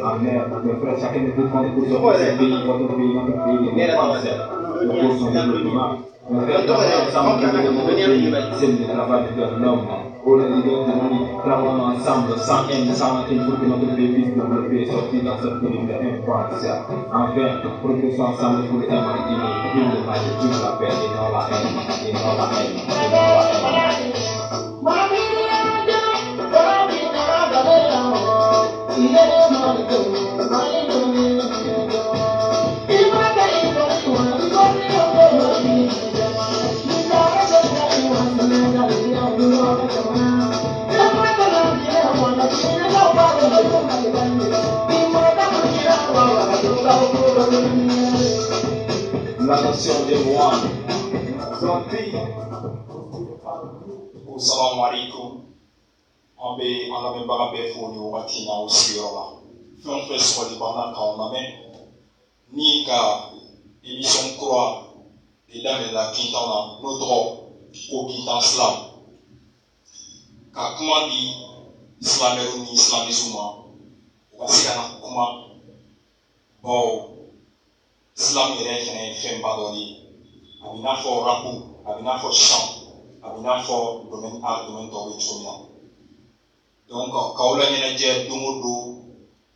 en mer, mes frères, chacun de vous compte pour son pays, votre pays, notre pays, les pour son développement. Mes frères, ensemble, pour notre pays, c'est le travail de l'homme. Pour les leaders de l'Union, travaillons ensemble, sans haine, sans haine, pour que notre pays puisse développer et sortir dans cette pays de l'impasse. Enfin, progressons ensemble pour imaginer une image, une la paix et non la haine, et non la haine, et non la haine. La nation des moi, Assalamu alaikum. On a même pas rappelé pour nous matina aussi là. On fait soit les bandes quand on a même ni qu'à émission croix et là mais la quintana notre au quintan slam. Car comment dit islaméro ni islamisme, on sait comment bon islam est fait pas donné. Abina for rapu, abina for chant. Abina for domaine art, domaine tourisme. Donc, quand on a une idée d'omodo,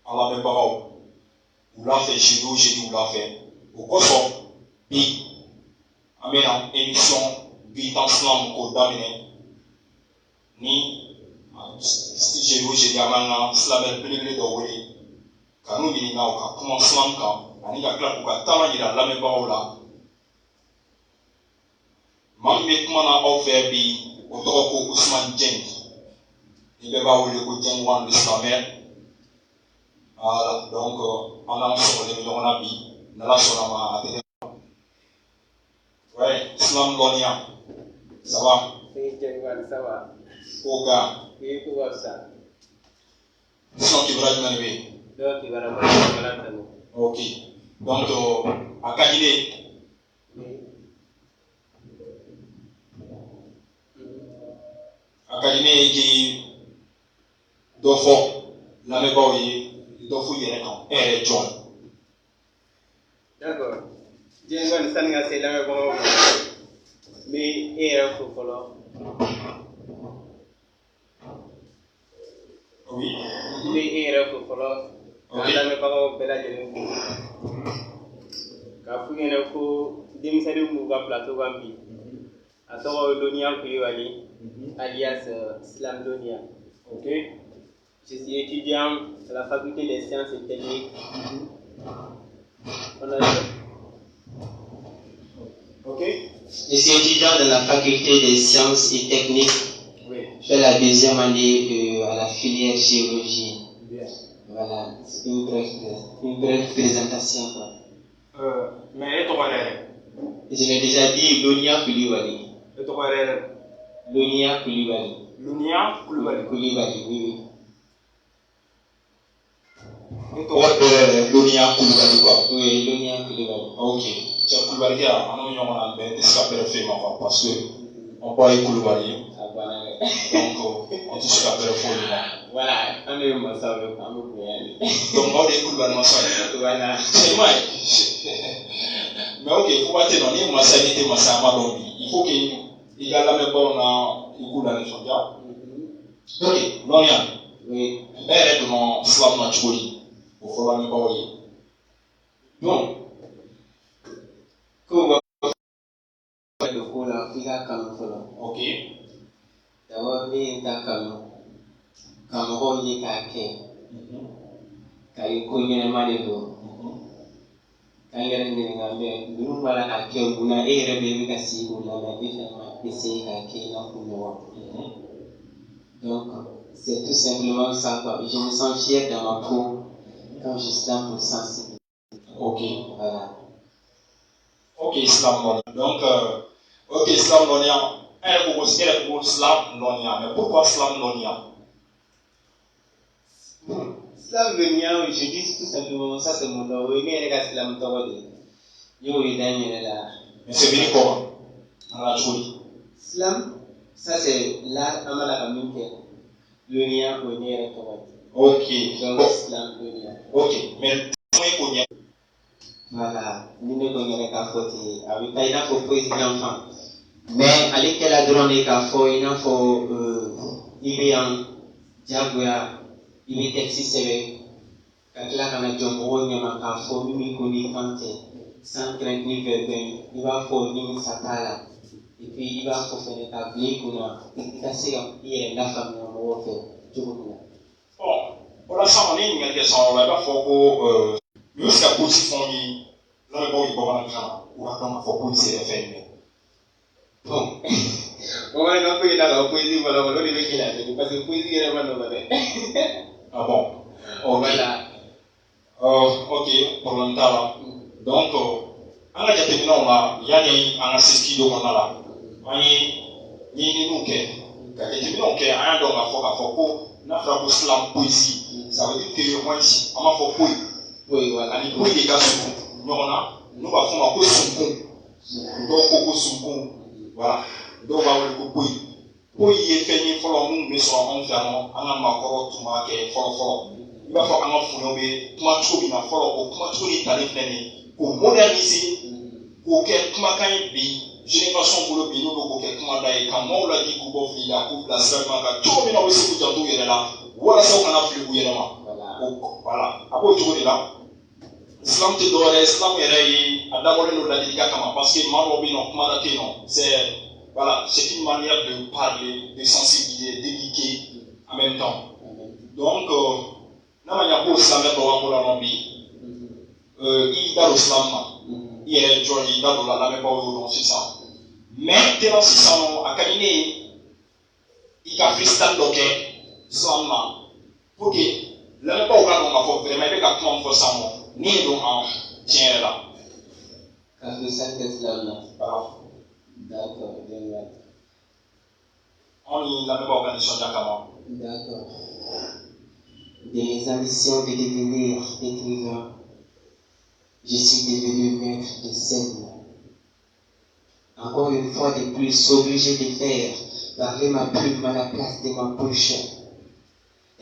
on l'a même pas ou l'a fait chez nous, j'ai dit ou l'a fait. Au cours puis, amène en émission, puis dans slam, qu'on domine, ni, si j'ai vu, j'ai dit à maintenant, slam est plus de oué, quand nous venons là, comment slam, quand, on y a clap, pour qu'à il a la même pas là. Mamie Mana offert bi Otoko Ousmane Dieng. Il va vous le Dieng Wan l'Islamère. Donc, on a sur les millions d'habits. On a sur la main. Ouais, Islam Lonia. Ça va? Oui, Dieng Wan, ça va. Oga. Oui, pour voir ça. Sinon, tu vas me lever. Donc, il va ramener la main. Ok. Donc, à Kadile. Académie qui doit faire la même chose, il doit fouiller les John. D'accord. Dieng Wan, ça n'a pas la même chose. Mais il est un peu Oui. Mais il est un peu quand la même chose, belle à dire. Quand vous avez un peu d'émissaire de Mouga Plateau Gambi, à Toro Lonia Kouliwali, alias Slam Lonia. Ok. Je suis étudiant à la faculté des sciences et techniques. Ok. Je suis étudiant de la faculté des sciences et techniques. Oui. Je fais la deuxième année à la filière géologie. Bien. Voilà, c'est une brève présentation. Mais tu vois je l'ai déjà dit, Lonia Kouliwali. tu vois Lonia Kouliwali. Lunia Koulibaly. Kouliwali, oui. Lunia Koulibaly quoi. Oui, Lonia Kouliwali. Ok. C'est Koulibaly à un moment on a ben s'appelle fait parce que on peut y Koulibaly. Ah voilà. Donc on touche s'appelle faux. Voilà, on est au ça veut pas me Donc on est Koulibaly moi ça. Voilà. C'est moi. Mais ok, faut pas te donner moi ça n'était moi ça m'a donné. Il faut que il y a la même bonne écoute dans les gens. Ok, non rien. Oui. Elle est dans Slam Nacholi. Il faut la même pas oui. Donc, Comment le coup là, il a comme ça. ok. D'abord, il a comme on y a qu'à quand il connaît mal les dos. Quand il y a des gens nous voilà à qui on a érébé avec si on a essayé à qui on a pour donc, c'est tout simplement ça. Je me sens fier dans ma peau quand je slam pour sensible. Ok. Voilà. Ok, Islam Lonia. Donc, ok, Islam Lonia. Elle est pour Islam Lonia. Mais pourquoi Islam Lonia? Slam Lonia, je dis tout simplement, ça c'est mon nom. Oui, mais les gars, Slam Tawadi. Yo, il est là. Mais c'est venu comment? On a joué. Slam, ça c'est l'art Amala Aminke. Lonia, Lonia, Tawadi. Ok. Donc, Bon. l'islam peut dire. Ok. Mais comment qu'on y a? Voilà, nous ne connaissons pas côté. Avec il faut poser l'enfant. Mais à l'école à drone il faut il est en diagoya, il est texte quand là quand on a jombo il y a un faut lui connaît quand sans crainte ni vergogne, il va faut ni satala. Et puis il va faut faire des tabliers qu'on a. C'est il y a la famille on va faire. Bon, voilà ça on est une question là bas faut que jusqu'à position ni là le bon il va pas ou attendre faut poser les faits. Bon. On va pas payer la poésie voilà on le qu'il a parce que poésie est vraiment non. Ah bon. Ok. Voilà. Ok, problème là. Donc on a déjà terminé là, il y a des en assisté de on a là. On y nous que quand terminé OK, un donc à faut na fra slam poésie. Ça veut dire que moi ici, on m'a fait poésie. Oui, voilà. Les poésies des gars nous on a nous va faire un peu son donc coco son voilà. Donc on va le poésie. Poésie est fait ni follow nous mais sur on fait on a ma coro tout ma que follow. Il va falloir qu'on fasse un peu de choses à faire, comment tu es allé faire, pour moderniser, pour que tu m'as dit, génération pour le pays, pour que tu m'as dit, quand on l'a dit, qu'on va finir la coupe, la semaine, tout le monde a aussi pour tout y là. Voilà ça qu'on a fait pour y aller. Voilà. Après, tu es là. Islam te doit Islam est d'abord le dédicat parce que Marobi non, Madaké non, c'est une manière de parler, de sensibiliser, d'éduquer en même temps. Donc, nama nyako islam ya bawa mula nombi il da l'islam il est joyeux da la la me bawa non c'est ça mais tellement c'est ça non akadine il ka freestyle doke islam na pour que la me bawa non ma faut vraiment avec à comment faut ça non ni donc en tiens là Quand le Saint-Islam là. voilà D'accord, bien. on y la me bawa organisation d'akama. D'accord. De mes ambitions de devenir écrivain, je suis devenu maître de scène. Encore une fois de plus, obligé de faire parler ma plume à la place de ma bouche.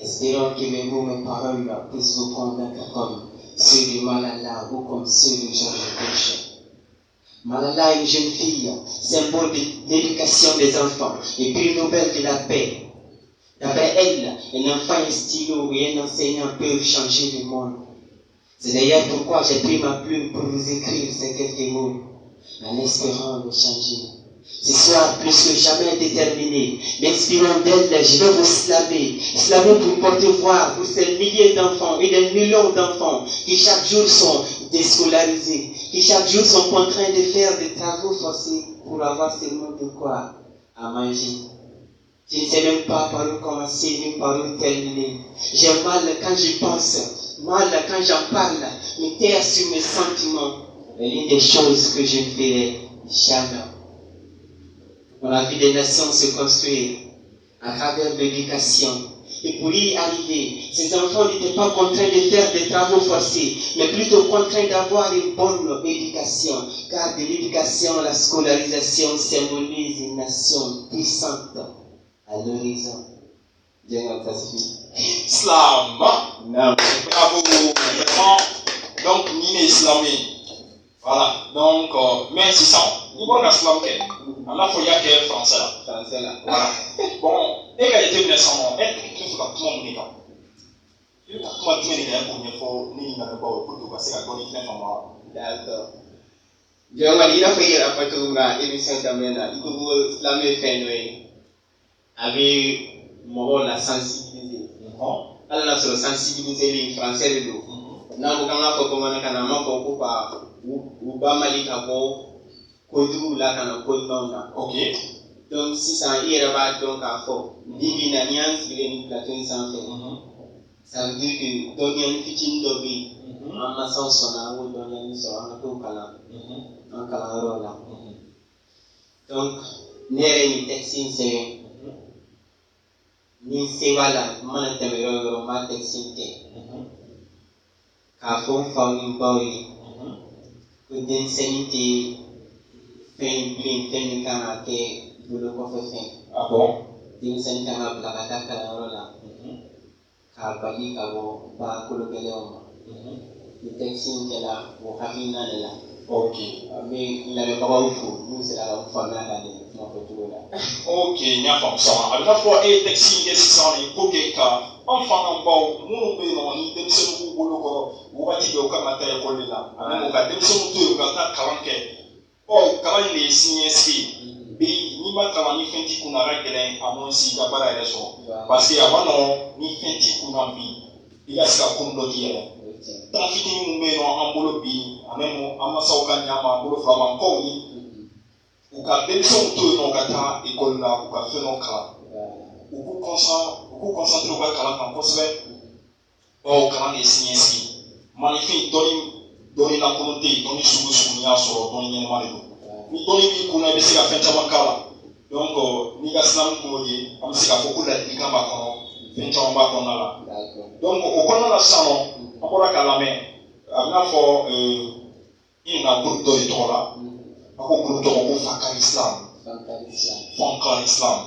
Espérons que mes mots, mes paroles puissent vous convaincre comme ceux de Malala ou comme ceux de Georges Bush. Malala est une jeune fille, symbole de l'éducation des enfants et prix Nobel de la paix. D'après elle, un enfant, un stylo et un enseignant peuvent changer le monde. C'est d'ailleurs pourquoi j'ai pris ma plume pour vous écrire ces quelques mots, en espérant le changer. Ce soir, plus que jamais déterminé, m'inspirant d'elle, je vais vous slammer pour porter voix pour ces milliers d'enfants et des millions d'enfants qui chaque jour sont déscolarisés, qui chaque jour sont contraints de faire des travaux forcés pour avoir seulement de quoi à manger. Je ne sais même pas par où commencer, ni par où terminer. J'ai mal quand j'y pense, mal quand j'en parle, me taire sur mes sentiments. Et l'une des choses que je ne ferai jamais. Dans la vie des nations se construire à travers l'éducation. Et pour y arriver, ces enfants n'étaient pas contraints de faire des travaux forcés, mais plutôt contraints d'avoir une bonne éducation. Car de l'éducation, la scolarisation symbolise une nation puissante à l'horizon. Islam. Bravo. Vraiment. Donc, ni islamé. Voilà. Donc, mais c'est ça. Ni bon islam que. On a faut y aller français là. Français là. Voilà. Bon, et quand j'étais venu sans nom, il faut que tout le monde m'y il faut que tout le monde m'y pour ni n'a pas pour tout passer à donner une information. D'accord. Jangan ini apa ya apa tu na émission também na il faut islam fait nous avec mon la sensibiliser. Alors là sur sensibiliser les français les deux. Na bukan apa comment kana ma ko pa u ba malika ko du la kana ko na. OK. Donc si ça ira ba donc à fort. Divina niance il est une plateau sans fait. Ça veut dire que donc il y a une petite dobi. En maçon sona ou donc il y a une sorte de kala. En kala là. Donc nere ni texte c'est ni se wala mana temero ma texte ka fon fa ni bawi ko den seniti fen blin fen kana ke bulo ko fe fen Ah bon? den sen kana blaka kala rola bali ka bo ba kolokele o le texte qui là au hakina là Ok. mais il n'avait pas oufou nous c'est la femme là de mon photo là Ok, nya fam sama. Abita fo e taxi nge sisa ni poke ka enfant en baw munu be no ni dem se mu bolo ko wati be o ka mata e ko la. Ana mo ka dem se mu to ka ta kalanke. O kalan le sinye ski. Bi ni ma kalan ni fenti kuna ra gelen amon si ka bara ele so. Parce que avant ni fenti kuna bi. Il a ska kundo diere. Tant fini mu be no ambolo bi anemo amasa o ka nyama ambolo flama ko ni. Uka benson to no kata école là uka fait no kala uku concentré uka kala kan kosbe o kala ni sinisi magnifique doni na konote doni sugu ya soro doni nyene mari do ni doni bi kuna be sika fenta makala donc ni ga slam ko ye am sika fokula di kamba kono fenta mba kono la donc o kono la sano akora kala me amna fo ina groupe do itola ako groupe to ko fakar islam fakar islam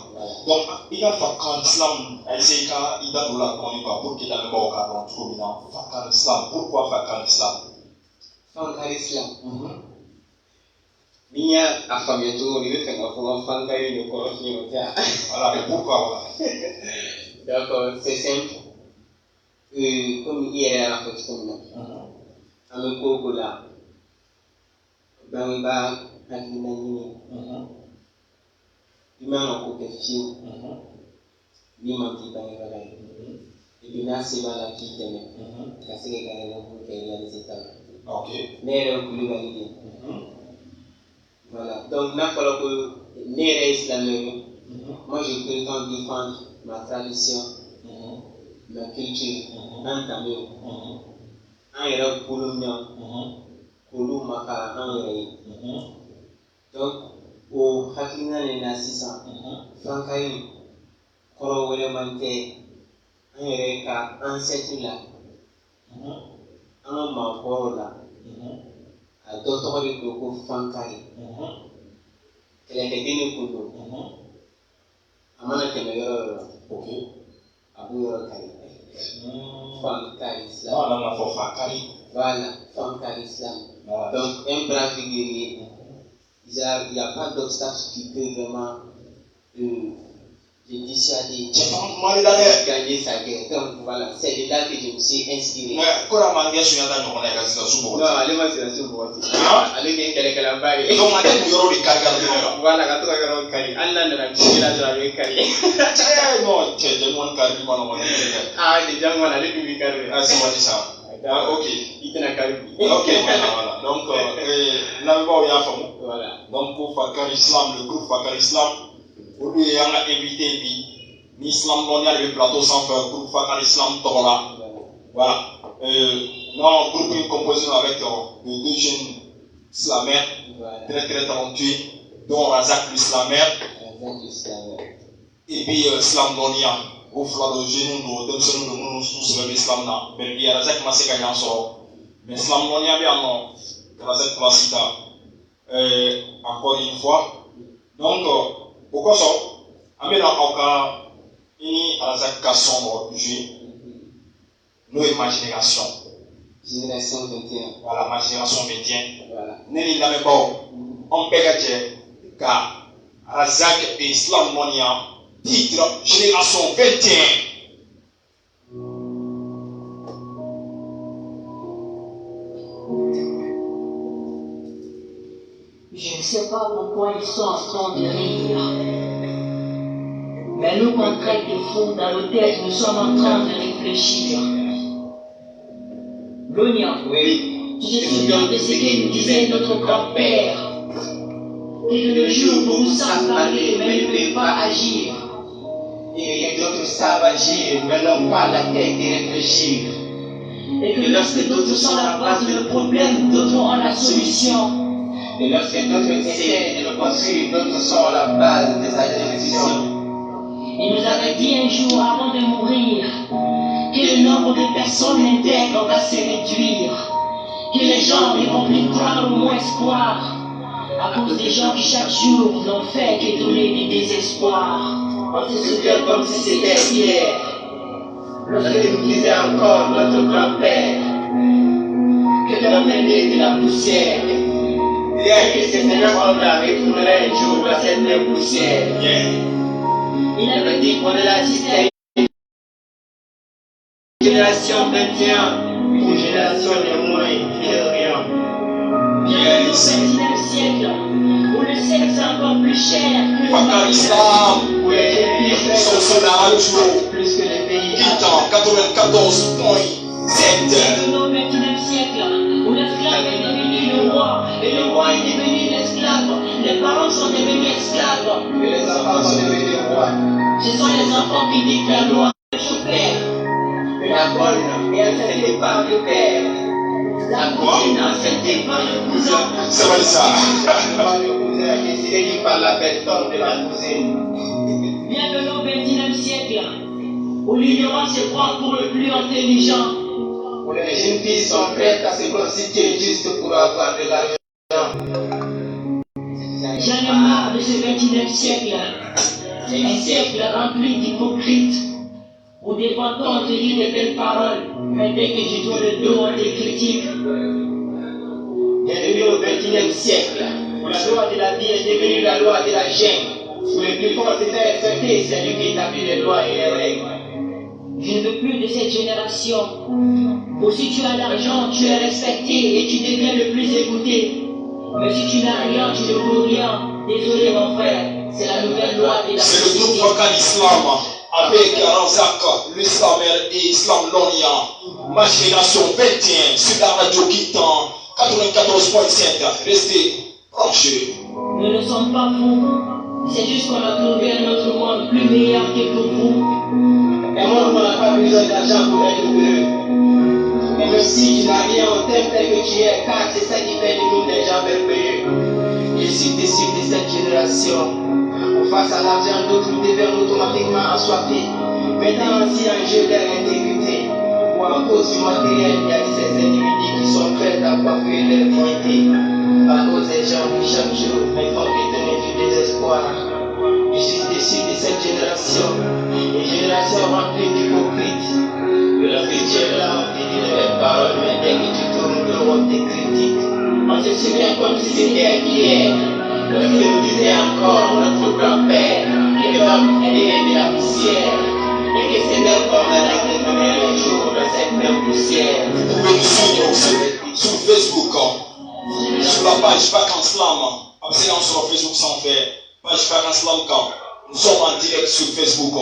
donc ina fakar islam elle sait ka ida dola koni ba pour que la ba ka don trop bien fakar islam pourquoi fakar islam Mia afamia tu ni vefe nga fo fakar ni ko ni o ja voilà mais pourquoi voilà donc c'est simple comme hier en fait comme avec ko là Bangba hakina ni imama ko ke fiu ni manti bangba la ibina se bala ki teme kasige kana ko ke ya ni sita ok nere ko li valide voilà donc n'a pas que nere islamique moi je prétends défendre ma tradition ma culture entamée en era polonien Kulu maka angere donc o hakina ne na sisa fankai koro wele mante angere ka ancêtre la an ma koro la a docteur de ko fankai kele ke dini kulu amana ke me yoro ok abu yoro kai fankai islam non non faut fakari voilà fankai islam. Donc, un brave guerrier, il n'y a pas d'obstacle qui peut vraiment le dissuader de gagner sa guerre. Donc, voilà, c'est de là que je me suis inspiré. Non, allez, moi, c'est la soubourati. Allez, bien qu'elle est à la bague. Donc, on a des bureaux de carrière. Voilà, quand on a un carré, Allah ne l'a pas dit, là, j'avais un carré. Non, tu es de mon carré, ah, déjà, moi, on a des carré. Ah, c'est moi, c'est ça. Ah, ok. Il t'en a carré. Ok, voilà. Donc, là-bas, il y a femme. Voilà. Donc, pour Fakar Islam, le groupe Fakar Islam, au lieu d'y invité, l'islam non, il y a le plateau sans faire, le groupe Fakar Islam, Tola. Voilà. Non, groupe est composé avec de deux jeunes islamères, très très talentueux, dont Razak l'islamère, et puis Islam Donia. Au flanc de genoux, nous devons nous tous vers l'islam. Mais il y a Razak Maseka Yansoro. Mais l'islam non y a bien non. Razak Masika. Encore une fois. Donc, pourquoi ça? Amena Oka, ini Razak Kasson joué. Nos imaginations. Génération 21. Voilà, ma génération 21. Voilà. Neni n'avait pas. On peut dire que Razak et Islam Monia. Titre Génération 21. Je ne sais pas pourquoi ils sont en train de rire. Mais nous qu'on traite de fous, dans nos têtes, nous sommes en train de réfléchir. Lonia, oui. Tu te souviens de ce que nous disait notre grand-père? Que le jour où nous savons parler, mais ne pouvons pas agir. Et d'autres savent agir, mais n'ont pas la tête de réfléchir. Et que lorsque d'autres sont à la base de nos problèmes, d'autres ont la solution. Et lorsque d'autres essaient de le construire, d'autres sont à la base de sa solution. Il nous avait dit un jour avant de mourir que le nombre de personnes intègres va se réduire, que les gens ne vont plus croire au moins espoir, à cause des gens qui chaque jour n'ont fait que donner du désespoir. On se souvient comme si c'était hier. lorsqu'il nous disait encore notre grand-père que l'homme est né de la poussière. Et que ce même homme-là retournerait un jour dans cette même poussière. Il avait dit qu'on allait assister à une génération 21, une génération de moins de rien. Bien au XXIe siècle, où le sexe est encore plus cher que le Pakistan, Où les filles son radio, plus que les pays. Titan, 94.7. Bien au XXIe siècle, où l'esclave est devenu le roi, et le roi est devenu l'esclave, les parents sont devenus esclaves, Et les enfants sont devenus rois. ce sont les enfants qui dictent la loi. Super. La bonne est enseignée par le père. La cousine enseignée par le cousin. C'est vrai ça. Le cousin qui est séduit par la belle tombe de la cousine. Bienvenue au XXIe siècle, où l'ignorance se prend pour le plus intelligent. Où les jeunes filles sont prêtes à se prostituer juste pour avoir de l'argent. J'en ai marre de ce XXIe siècle, un siècle rempli d'hypocrites, où des fois on te dit de belles paroles, mais dès que tu tournes le dos, on te critique. Bienvenue au XXIe siècle, où la loi de la vie est devenue la loi de la jungle, où le plus fort se fait respecter celui qui établit les lois et les règles. Je ne veux plus de cette génération, où si tu as l'argent, tu es respecté et tu deviens le plus écouté. Mais si tu n'as rien, tu ne vaux rien. Désolé mon frère, c'est la nouvelle loi de la C'est le société. groupe Fakal Islam avec Razak, l'Islam et Islam Lonia. Ma génération 21 sur la radio Kitan 94.7. Restez branchés. Nous ne sommes pas fous. C'est juste qu'on a trouvé un autre monde plus meilleur que pour vous. Un monde où on n'a pas besoin d'argent pour être heureux. Et même si tu n'as rien, on t'aime tel que tu es, car c'est ça qui fait de nous des gens merveilleux. Je suis déçu de cette génération. Où face à l'argent, d'autres deviennent automatiquement assoiffés, mettant ainsi en jeu leur intégrité. Ou en cause du matériel, il y a ces individus qui sont prêts à coiffer leur dignité. À cause des gens qui chaque jour ne font que donner du désespoir. Je suis déçu de cette génération, une génération remplie d'hypocrites. Le futur est là, on te dit de belles paroles, mais dès que tu tournes le rond, te critique. On se souvient comme si c'était hier, lorsqu'il nous disait encore notre grand-père que l'homme est né de la poussière, et que c'est même homme allait devenir un jour dans cette même poussière. Vous pouvez nous suivre sur Facebook, sur la page Vacances Slam. Abstinence sur Facebook sans faire. Page Vacances Slam Camp. Nous sommes en direct sur Facebook.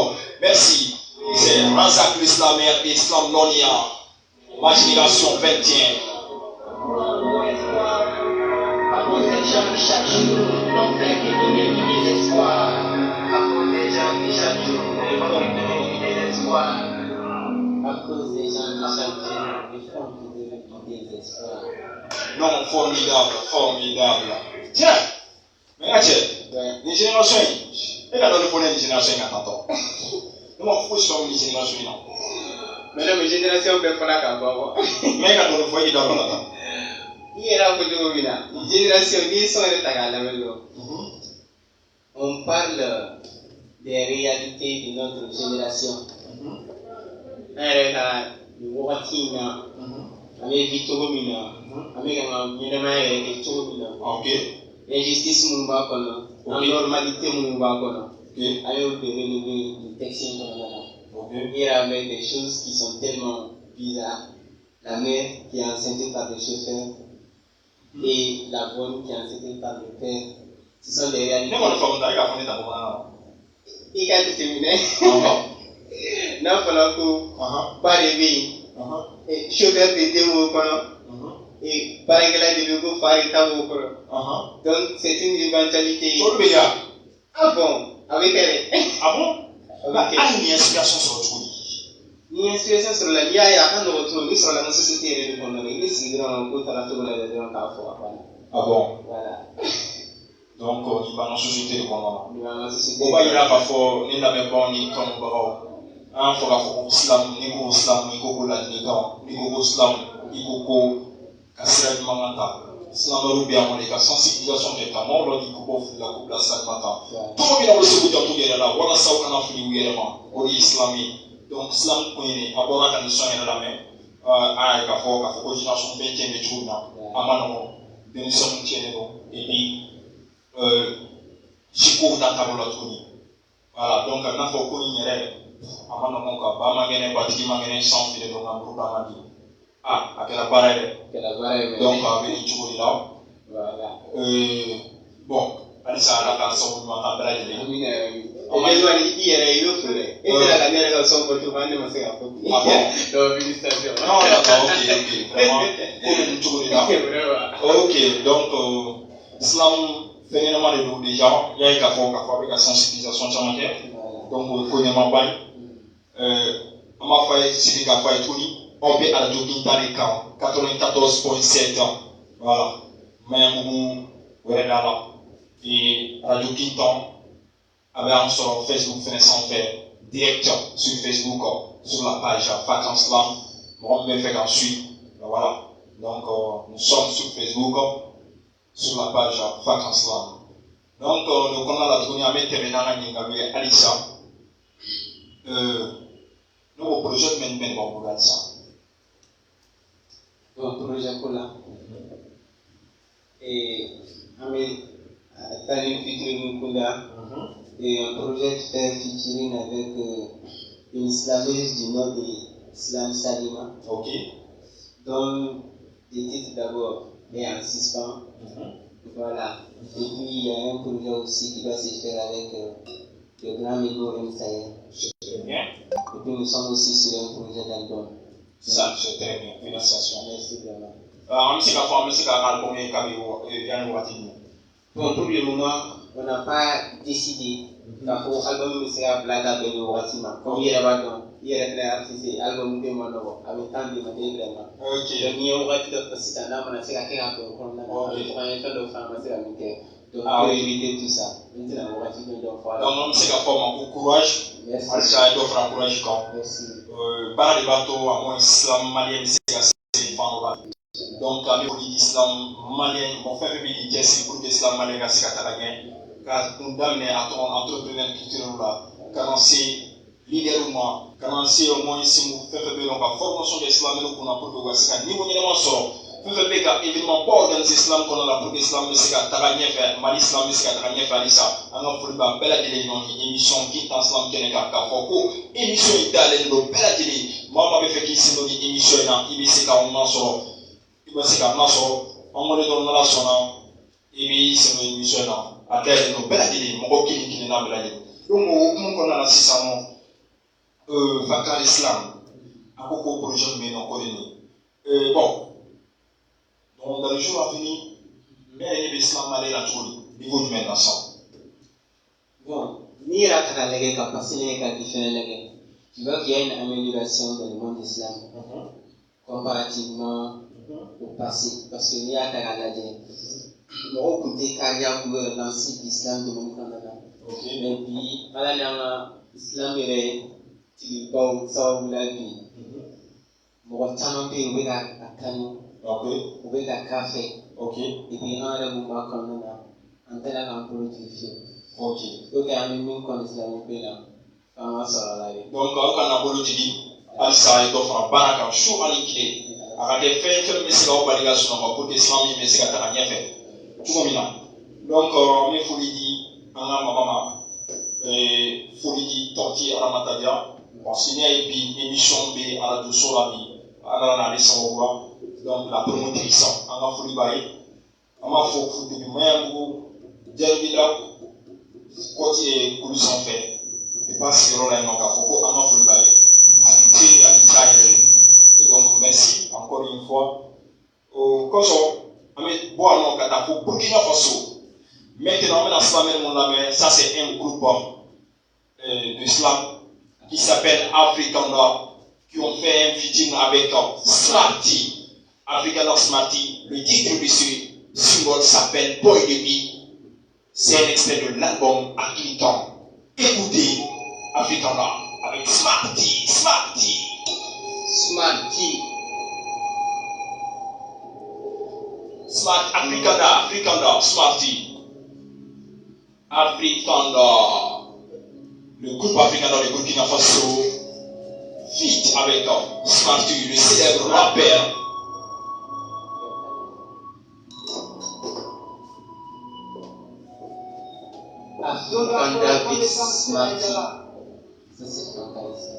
Merci. C'est Razak l'Islam et Islam Lonia. Ma génération 21. À cause des gens qui chaque jour n'ont fait que donner du désespoir. À cause des gens qui chaque jour ne font que donner du désespoir. À cause des gens qui chaque jour ne font que donner du désespoir. Non, formidable, formidable. Tiens, mais là, les générations, elle a donné pour les générations qui attendent. Nous, on faut sur les générations. Mais la génération peut faire la campagne. Mais elle a donné pour les générations. On parle des réalités de notre génération. L'injustice anormalité il y avait des choses qui sont tellement bizarres. La mère qui est enceinte par le chauffeur et la bonne qui est enceinte par le père. Ce sont des réalités. Il a déterminé. Non, pendant que par les pays, chauffeur de démo et par exemple de l'ego faire donc c'est une éventualité. Ah bon, avec elle. Ah bon? Ah, une inspiration sur le truc. Ni inspiration sur la vie, à un retour, ni sur la société de l'économie, ni sur le Ah bon? Voilà. Donc, il va dans la société de l'économie. Il va dans la société. On va y aller pour ni la même bonne ni comme barreau. Un faut la faut slam ni go slam ni go la ni go slam ni go kasira ni manganta. Slam no bien mon les sensibilisation de ta mort ni go la coupe la salle matin. Tout bien le second de tout là, voilà ça on a fini vraiment. Au islami Donc, slam kuni abora kan son yana la mais ay ka fo génération fait tiene chuna amano denison tiene no et puis chiko dans tabolo tuni. Voilà, donc na fo ko nyere amano mon ka ba mangene batiki mangene sans filer donc en groupe amadi. Ah, akela barere. Donc avec chiko là. Voilà. Bon, allez ça la canson nous entend bela jeli. Aujourd'hui, il y a eu et c'est la dernière chanson que tu vas nous faire. Ah bon? Donc, félicitations. Non, ok. Vraiment, comme une chose là. Ok, donc, Islam, phénoménalement de nous déjà, il y a une avec la sensibilisation chamanique. Donc, on connaît ma balle. On m'a fait, c'est des gars fait tout. On peut à la jogging dans les camps, 94.7 ans. Voilà. Mais on est là. Et à la jogging temps, avec sur Facebook, on fait direct sur Facebook, sur la page Vacances Slam. On me fait ensuite. Voilà. Donc, nous sommes sur Facebook, sur la page Vacances Slam. Donc, nous connaissons la tournée à mettre avec Alissa. Nous projet de mener pour Alissa. Un projet pour là. Et, Tani featuring Kunda. Et un projet de faire featuring avec une slameuse du nom de Slam Salima. Ok. Dont le titre d'abord est en suspens. Voilà. Et puis il y a un projet aussi qui va se faire avec le grand Migo M. Sayer. C'est bien. Et puis nous sommes aussi sur un projet d'album. Ça, c'est très bien. Félicitations. Merci vraiment. Bon, pour le moment, on n'a pas décidé. L'album sera blague avec le Watima. Comme il y a l'album de Monobo, avec tant de matériel. Ok. Il y a un Wati de Positana, on a fait un peu de pharmacie américaine. Donc, pour éviter tout ça, maintenant, on va se donner donc voilà. Donc, on sait qu'à forme courage. Merci. Alissa est offert courage quand. Merci. Par les bateaux, à moins islam malien, c'est assez fort. Donc, avec l'islam malien, on fait un peu de gestes pour que l'islam malien soit catalan. Car nous donnons à ton entrepreneur culturel là, car c'est leader ou moi, car c'est au moins ici, nous faisons la formation de l'islam et nous pouvons pour que c'est un niveau de sort. Nous faisons évidemment pas organiser l'islam qu'on a là pour que l'islam c'est catalan fait, mal islam c'est catalan fait Alissa. Alors pour le bel atelier dans une émission qui est en islam qui est qu'à Foko, émission italienne le bel atelier. Moi m'avais fait qu'il s'est donné émission dans IBC car on en sort. IBC car on en sort. On me le donne la sonne. IBC c'est une émission là. À terre de nos belles idées, mon qui n'est pas belle. Donc, on a la 600 vacances l'islam. À beaucoup de projets, mais non, bon, donc dans le jour à venir, mais l'islam allait la trouver, niveau du maintenant. Bon, ni la carrière qui a passé les cas différents, tu vois qu'il y a une amélioration dans le monde islam comparativement au passé. Parce que ni la carrière mon côté carrière pour lancer l'islam de mon Canada. Mais puis, à l'islam est bon, ça ou la vie. Mon temps est à Kano, ou à café. Et puis, un de mon Canada, en tel un produit. Ok, même quand l'islam est là, comment ça va aller? Donc, quand on a voulu dire, Alissa est offert un baraka, chou à l'équilibre. À des faits, mais c'est la obligation pour l'islam, mais c'est la dernière fait. Donc, il faut dire, maman, il faut dire, torti à la matadia, parce qu'il y a une émission B à la douce sur la vie, à la naissance au bois, donc la promotrice, on a fait bailler, on a fait depuis moi, j'ai là, côté coulisses en fait, et pas si on a un on a fait bailler, à l'Italie, et donc merci encore une fois, comme ça. Bon, Burkina Faso. Maintenant, ça c'est un groupe d'islam qui s'appelle African Nord, qui ont fait un featuring avec Smarty. African Nord Smarty, le titre du single s'appelle Boy de Vie. C'est un extrait de l'album Accliton. Écoutez African Nord avec Smarty. Smart Africanda, Smarty. Africanda. Le groupe Africanda de Burkina Faso. Feat avec Smarty, le célèbre rappeur. African David Smarty. Ça c'est fantastique.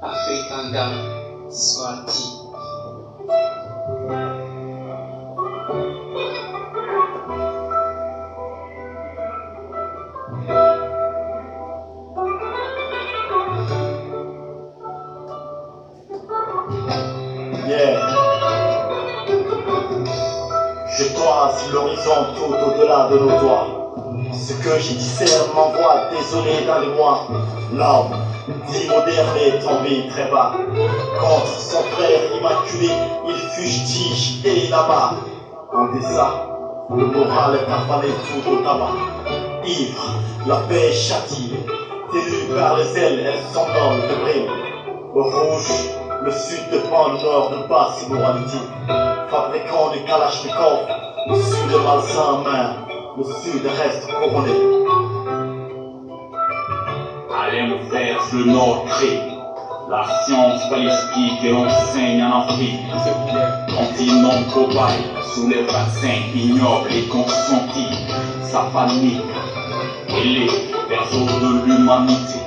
African David Smarty. Je toise l'horizon tout au-delà de nos doigts. Ce que j'y discerne m'envoie désolé dans les mois. L'homme, dit moderne, est tombé très bas. Contre son frère immaculé, il fustige et là-bas. En deçà, le moral est affalé tout au tabac. Ivre, la paix châtie, télue par les ailes, elle somnole de brime. Au rouge, le sud dépend, le nord de basse immoralité. Fabricant du Kalachnikov, le sud est malsain en main, le sud reste couronné. Allez me faire le nord crée, la science balistique et l'enseigne en Afrique. Continent cobaye, sous les vaccins ignobles et consentis, sa panique. Et les berceaux de l'humanité,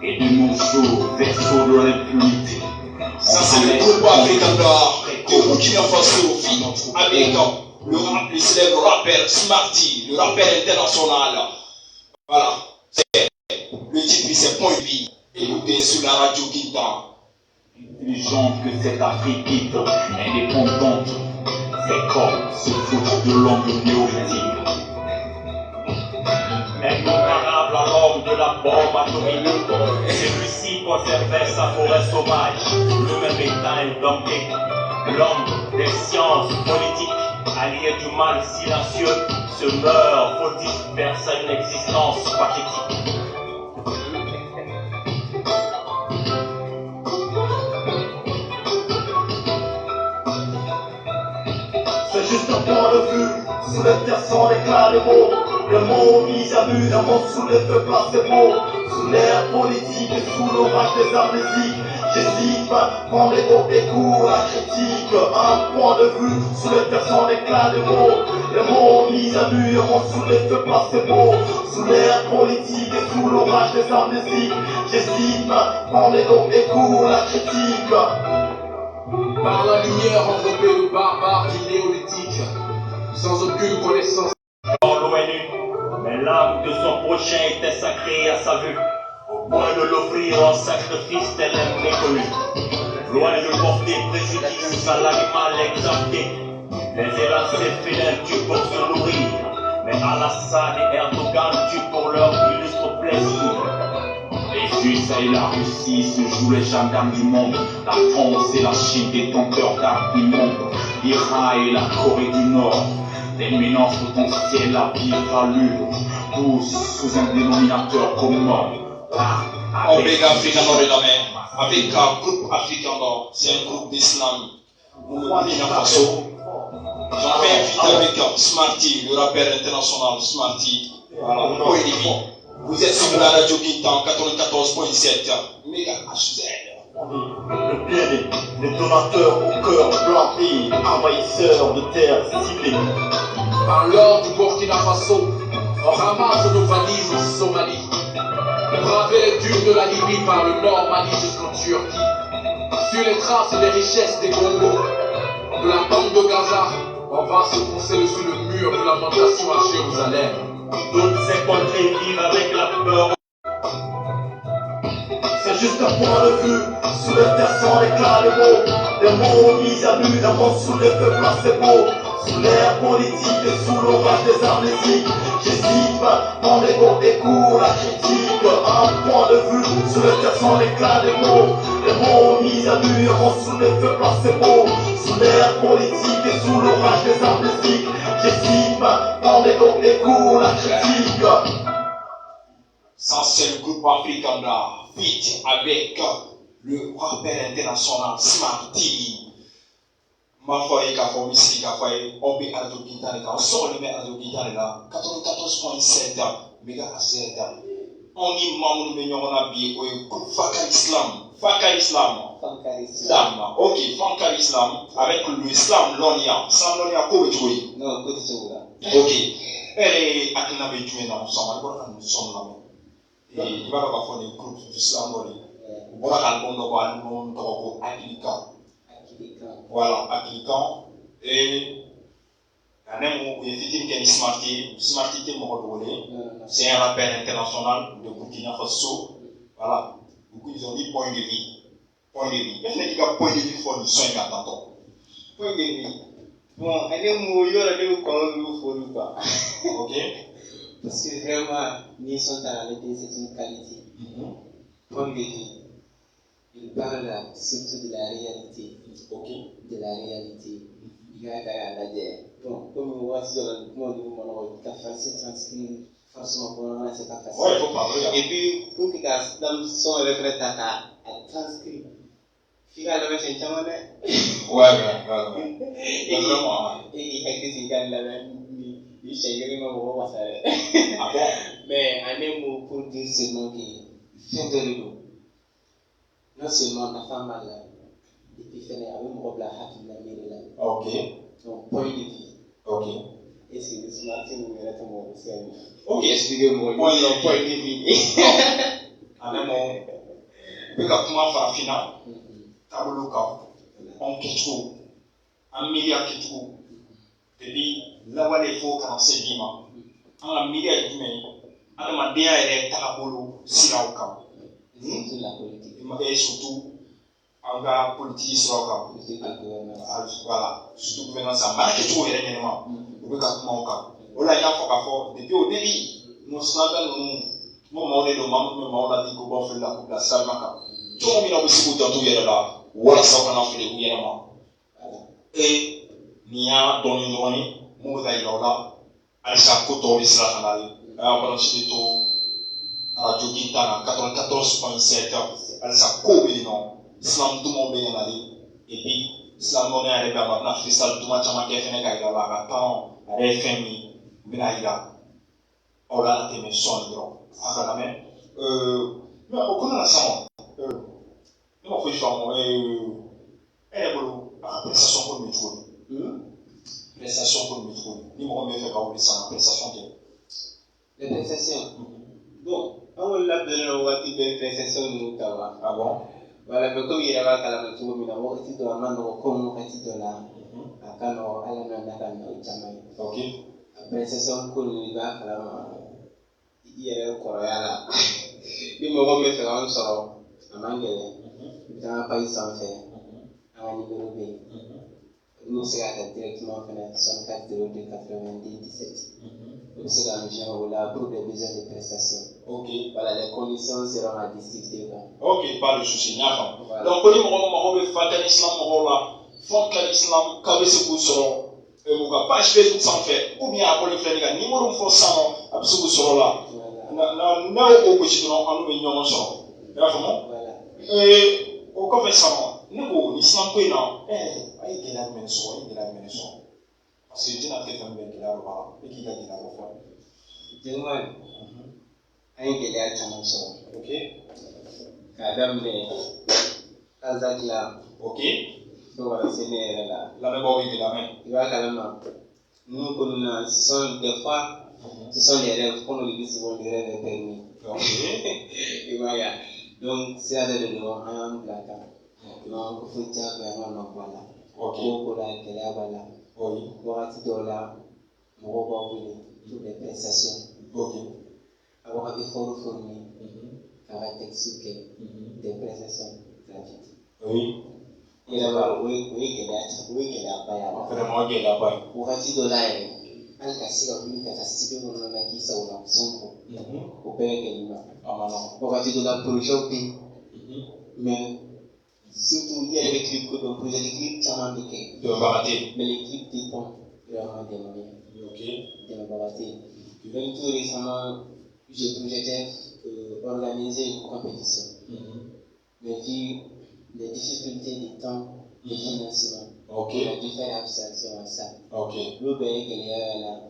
et de nos jours, berceaux de l'impunité. Ça c'est le groupe African D'Or de Burkina Faso, feat avec le célèbre rappeur Smarty, le rappeur international. Voilà, le titre c'est Point de Vie. Écoutez sur la radio Guintan. Intelligente que cette Afrique dite, indépendante, c'est comme ce foot de l'homme néolithique. Incomparable à l'homme de la bombe atomique, celui-ci conservait sa forêt sauvage, le même état indompté. L'homme des sciences politiques, allié du mal silencieux, se meurt fautif vers sa une existence pathétique. C'est juste un point de vue, sous les terres sans l'éclat des mots. Le mot mis à vue, un mot sous les feux placebo. Sous l'air politique et sous l'orage des amnésiques. J'hésite, prends les mots et cours la critique. Un point de vue, sous les terres sans l'éclat des mots. Le mot mis à vue, un mot sous les feux placebo. Sous l'air politique et sous l'orage des amnésiques. J'hésite, prends les mots et cours la critique. Par la lumière enveloppée de barbares du néolithique, sans aucune connaissance. Dans l'ONU, mais l'âme de son prochain était sacrée à sa vue, au point de l'offrir en sacrifice tel un méconnu. Loin de porter préjudice à l'animal exalté, les élancés félins tuent pour se nourrir, mais Al-Assad et Erdogan tuent pour leur illustre plaisir. Les USA et la Russie se jouent les gendarmes du monde, la France et la Chine détenteurs d'armes immondes, l'Iran et la Corée du Nord, d'éminence potentielle à vive allure, tous sous un dénominateur commun. On béga African Nord de la mer, avec un groupe African Nord, c'est un groupe d'islam. Burkina Faso. J'en fais un feat avec Smarty, le rappeur international Smarty. Voilà, Point de Vie. Vous êtes sur la radio Guintan 94.7, méga HZ. Le bien-né, détonateur au cœur blanc et envahisseur de terres ciblées. Par l'or du Burkina Faso, on ramasse nos valises en Somalie. Braver les dunes de la Libye par le nord Mali jusqu'en Turquie. Sur les traces des richesses des Congo, de la bande de Gaza, on va se foncer dessus le mur de lamentation à Jérusalem. Toutes ces contrées vivent avec la peur. C'est juste un point de vue, sous les terres sans l'éclat des mots mis à nu, un mot sous les feux placebo. Sous l'air politique et sous l'orage des amnésiques. J'hésite, prends les mots et cours la critique. Un point de vue, sous les terres sans l'éclat des mots mis à nu, un mot sous les feux placebo. Sous l'air politique et sous l'orage des amnésiques. J'hésite, prends les mots et cours la critique. Ça c'est le groupe African D'Or, feat avec le rappeur international Smarty. Ma foi est café, ici café, on peut radio guitare là, on sort le met radio guitare là, 94.7, Mega Azeta. On dit Mamoun Benyona Bi, Faka Islam. Faka Islam. Islam. Ok, Faka Islam. Avec l'Islam Lonia. Islam Lonia, quoi tu veux? Non, quoi tu veux? Ok. Elle est à qui n'avait tué dans son album, nous sommes là. Et il va avoir fait des groupes d'Islam Lonia. On va avoir un bon nom Akilikan. Voilà, Akilikan. Et c'est un rappel international de Burkina Faso. Voilà. Ils ont dit point de vie. Point de vie. Il y a un point de vie, il faut le soin d'attention. Point de vie. Bon, elle est mouillée, elle est comme nous, il faut le pas. Ok. Parce que vraiment, les centralités, c'est une qualité. Point de vie. Il parle surtout de la réalité. Ok. De la réalité. Il y a la guerre. Bon, comme on voit sur le monde, il a facile transcrire, forcément pour nous, c'est pas facile. Ouais, il faut parler. Et puis, pour que dans son reflet à transcrire, il a le même temps. Ouais. Et vraiment. Et il a été quand même, il s'est gagné mon roi. Ah bon? Mais un mot pour dire seulement qu'il fait de l'eau. Non seulement la femme a et puis fait un robe la hakim la mère. Ok. Donc, point de vue. Ok. Est-ce que c'est Martin ou est-ce que c'est Ok. Expliquez-moi. Point de vue. Un mot. Puis quand tu m'as fait la finale, tableau quand on quitte tout, un milliard quitte tout. Et puis là où il faut quand c'est dimanche, un milliard de mais un ma bien est tableau si là au camp. C'est la politique. Et surtout en gars politique sur le camp. Voilà, surtout gouvernance en marque tout et réellement. Vous pouvez quand mon camp. Voilà, il y a fort depuis au début. Nous slogan nous on est le membre mais on a dit qu'on va faire la coupe la salle maca. Tout le monde a aussi beaucoup de tout là. Voilà ça qu'on a fait les gouvernements. Et Nia Doni Doni, Mouda Ilola, Alsa Koto Isla Kanali, alors tout Radio Quintana 94.7, Alsa Kobe non, Islam tout le monde est allé, et puis Islam non est arrivé à maintenant, Freestyle tout le monde a fait un gars là, attends, à FMI, Benaïda, on a été mes sons, à la main. Mais au cours de la saison, nous avons fait prestation pour le métro. Prestation pour le métro. Nous avons fait ça, prestation. Les prestations. Bon, on l'a donné au wati de prestation nous tawa. Ah bon? Voilà, mais comme il y a la métro, il y a wati de la main comme wati de la akano ala na nakano jamai. Ok. Prestation pour nous va kala il y a encore là. Il me remet faire un sort à Mangele. Dans un pays sans faire. À niveau B. Nous serons directement fait 64 02 90 17. Nous serons en région là pour des besoins de prestations. Ok. Voilà, les conditions seront à discuter. Ok, pas de souci. Donc, pour nous, on va faire l'islam, on va faire l'islam, quand c'est pour ça. On va pas acheter tout sans faire. Ou bien après le faire, les numéros de force, on va faire là. Na o ko ci don anu be ñoo so ya famo et o ko fe sama ne ko islam ko ina ay gila men so parce que dina ke tan be gila ba e ki ga gila ba fa Jangan ay gila tan so ok kadam ne azakla ok so wala sene la me bo gila men iwa kalama nous ko na sont des fois ce sont les rêves, comme on le dit souvent, les rêves est permis. Et voilà. Donc, c'est avec le nom, un blacard. Donc, il faut dire vraiment non, voilà. Ok. Pour la télé, voilà. Oui. Pour être dollar, pour toutes les prestations. Ok. Alors, il faut fournir avec des prestations gratuites. Oui. Et là, oui, qu'il y a pas. Vraiment, il y a pas. Pour être dollar, alikasika kuli katasibe mwana na kisa una songo upeleke nyuma wakati de la projet puis mais surtout il y a des clips que donc projet des clips chaman de barater mais les clips dépendent vraiment des moyens de barater même tout récemment j'ai projeté organiser une compétition mais vu les difficultés du temps de financement. Ok. On a dû faire abstraction à ça. Ok. Le pays qui est là,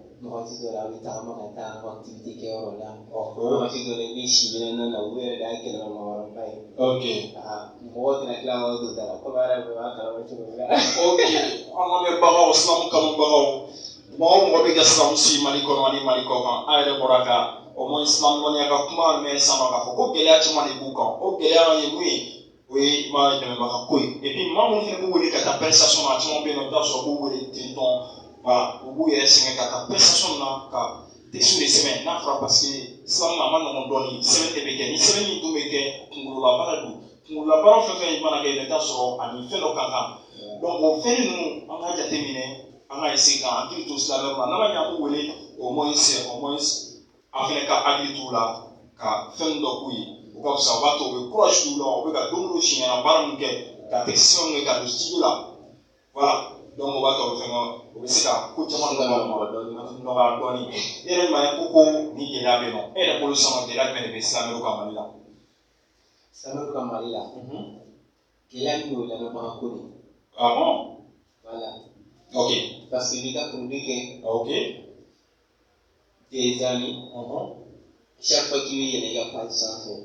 au moins islam on y a comment mais ça m'a fait ko gele ci mani bu kan o gele an yi oui ma de ma ko et puis moi mon fait vous voulez que ta prestation a ci bien dans so vous voulez ton voilà vous voulez c'est que ta prestation na ka te sur les semaines na fra parce que islam na man non doni semaine de beke ni semaine ni du beke ngula bara fait mana ga dans so ani fait lo kanga donc on fait nous on a terminé on a essayé quand tout tout cela na ma nya vous voulez au moins afin ka agri tout là ka fɛn dɔ k'u ye o ka fisa o b'a to o bɛ courage d'u la o bɛ ka don o don siɲɛ na baara min kɛ ka textiles kɛ ka don studio la voilà donc o b'a to o bɛ fɛn o bɛ se ka ko caman nɔgɔya dɔɔni e yɛrɛ ma ye ko ni gɛlɛya bɛ yen nɔ e yɛrɛ bolo sama gɛlɛya jumɛn de bɛ silamɛw ka Mali la. Silamɛw ka Mali la gɛlɛya min y'o lamɛnbaga ko de. Ah bon. Voilà. Ok. Parce que bi ka produit kɛ. Ok. Des amis, chaque fois qu'il y a des page sans fait,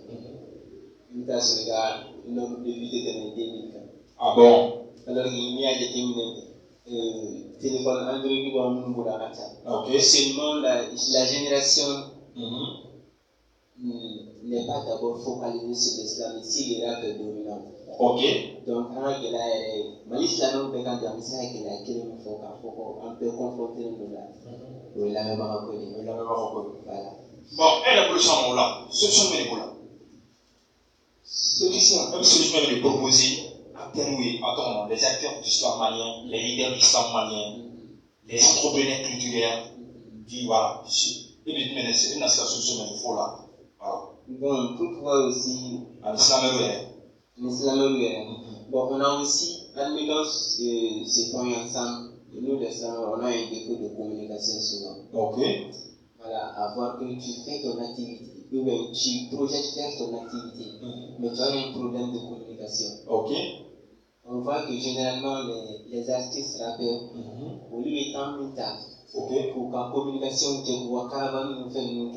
il y a ce gars, le nombre de vues de 2000. Ah bon? Alors il y a des téléphones Android qui vont nous voir à ça. Ok. Seulement la génération n'est pas d'abord focalisée sur l'islam, ici il y a que dominant. Ok. Donc quand il y a l'islam, on peut quand il y a qu'il y a quelqu'un qui on peut confronter nous là. Oui, la même reconnue. Voilà. Bon, elle a besoin de là. Solution de là. Solution. Même solution de proposer, atténuer, attends, les acteurs du l'islam malien, les leaders du l'islam malien, les entrepreneurs culturels, dit voilà, et puis mais c'est une solution mais il faut là. Voilà. Bon, pour pouvoir aussi. En islam bon, on a aussi, admettons ces points ensemble. Nous, les Islam, on a un défaut de communication souvent. Ok. Voilà, avoir que tu fais ton activité, ou bien tu projettes faire ton activité, mais tu as un problème de communication. Ok. On voit que généralement les artistes rappeurs, au lieu d'étendre une table, pour qu'en communication, tu vois caravane nous fait nous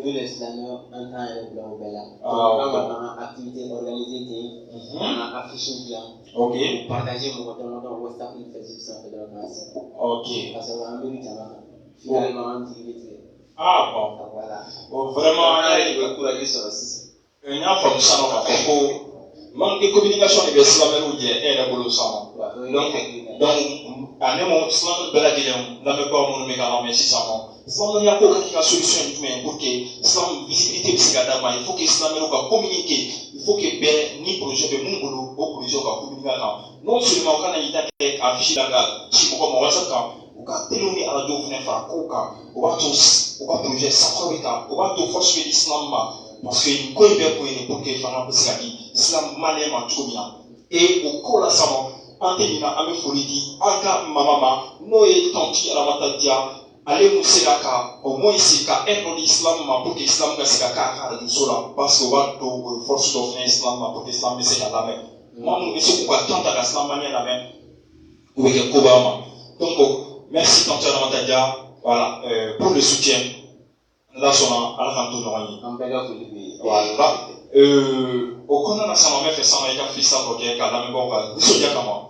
les Islameurs en temps et blanc au bel en activité organisée, en affichage blanc. Ok. Pour partager mon WhatsApp, il fait ça de la classe. Ok. Parce qu'on a un peu finalement, on dit ah bon. Voilà. Bon, vraiment, il va encourager ça aussi. Il y a un peu de ça, manque de communication avec les Islameurs ou est la bolo sama. Donc, à ne moment, Islam bela dilem, n'a même pas mon méga mais si ça non. Islam n'y a pas aucune solution du tout pour que Islam visibilité de Gadama, il faut que Islameurs va communiquer, il faut que ben ni projet de mon bolo, au projet va communiquer non seulement quand il est affiché la gare, si vous comme WhatsApp ou quand télé à la douve n'est pas coca, ou va tous, ou va projet sacré ou va tout force de l'islam parce que une coïbe pour une époque qui fera parce que l'islam malais m'a tout bien et au cours la savon antémina ame folidi anga mamama noé tanti à la matadia allez nous c'est là au moins c'est qu'à un l'islam pour que l'islam c'est qu'à du sola parce que va tout force d'offrir l'islam pour que l'islam c'est qu'à la main moi nous c'est quoi tant à l'islam manière la main ou que Kobama donc merci tanti à la matadia voilà pour le soutien là son à la fin tout voilà au Kona na sama fait ça avec un freestyle ok car la même bon vous dire comment